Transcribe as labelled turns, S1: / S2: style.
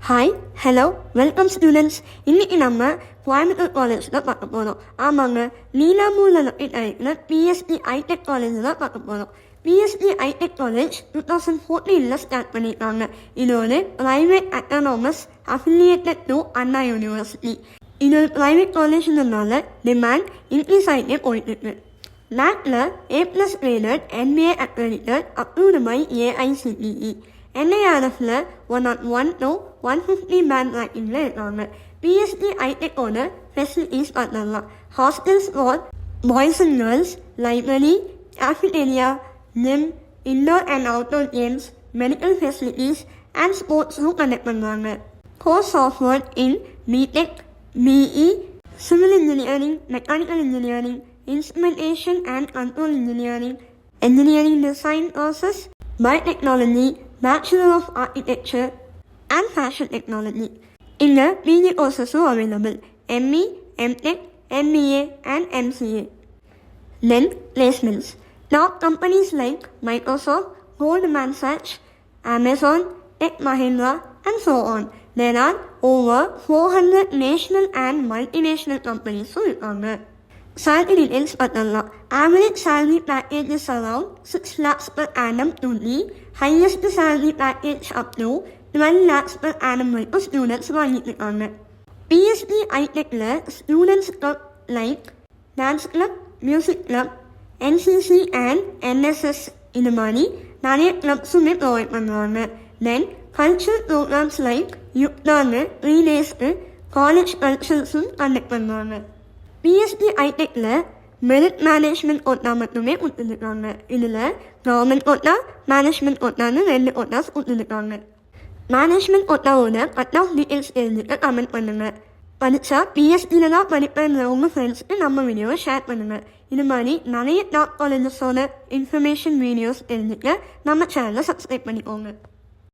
S1: Hi hello welcome students. இன்றைக்கி நம்ம கோயம்புத்தூர் காலேஜில் பார்க்க போகிறோம். ஆமாங்க, நீலாமூரில் இருக்கிற பிஎஸ்டி ஐடெக் காலேஜில் தான் பார்க்க போகிறோம். பிஎஸ்டி ஐடெக் காலேஜ் 2014 ஸ்டார்ட் பண்ணியிருக்காங்க. இது ஒரு private autonomous affiliated to Anna university. இது ஒரு ப்ரைவேட் காலேஜ்னால டிமாண்ட் இன்க்ரீஸ் ஆகிட்டே போயிட்டுருக்கு. NACல A+ graded NBA accredited approved by AICTE. NIRFல 101 to 150 பேண்ட் ரேங்கிங்கில் இருக்காங்க. பிஎஸ்டி ஐடெக்கோட ஃபெசிலிட்டிஸ் பார்த்தலாம். Hostels for boys and girls, library, cafeteria, gym, indoor and outdoor games, medical facilities and ஸ்போர்ட்ஸும் கண்டக்ட் பண்ணுறாங்க. Course offered in BTech, BE, civil engineering, mechanical engineering, instrumentation and control engineering, engineering design courses, biotechnology, Bachelor of Architecture and Fashion Technology. In the PG courses are available: ME, MTech, MBA and MCA. Then placements. Top companies like Microsoft, Goldman Sachs, Amazon, Tech Mahindra and so on. There are over 400 national and multinational companies who are. Salary details பார்த்தலாம். Average salary package is around 6 lakhs per annum to the highest salary package up to 12 lakhs per annum வரைக்கும் students வாங்கிட்டு இருக்காங்க. PST ஐடெக்கில் students club like dance club, music club, NCC and NSS இந்த மாதிரி நிறைய கிளப்ஸுமே provide பண்ணுவாங்க. Then cultural programmes like யுக்தான்னு 3 டேஸ்க்கு காலேஜ் கல்ச்சர்ஸும் கண்டக்ட் பண்ணுவாங்க. பிஎஸ்டி ஐடெக்கில் மெரிட் மேனேஜ்மெண்ட் கோட்டா மட்டுமே கொடுத்துருக்காங்க. இதில் கவர்மெண்ட் கோட்டா, மேனேஜ்மெண்ட் கோட்டான்னு 2 கோட்டாஸ் கொடுத்துருக்காங்க. மேனேஜ்மெண்ட் கோட்டாவோட கட் ஆஃப் டீட்டெயில்ஸ் தெரிஞ்சுக்க கமெண்ட் பண்ணுங்கள். படித்தா பிஎஸ்டியில் தான் படிப்பேன்ற உங்கள் ஃப்ரெண்ட்ஸுக்கு நம்ம வீடியோவை ஷேர் பண்ணுங்கள். இது மாதிரி நிறைய டாப் காலேஜஸோட இன்ஃபர்மேஷன் வீடியோஸ் தெரிஞ்சுக்க நம்ம சேனலை சப்ஸ்கிரைப் பண்ணிக்கோங்க.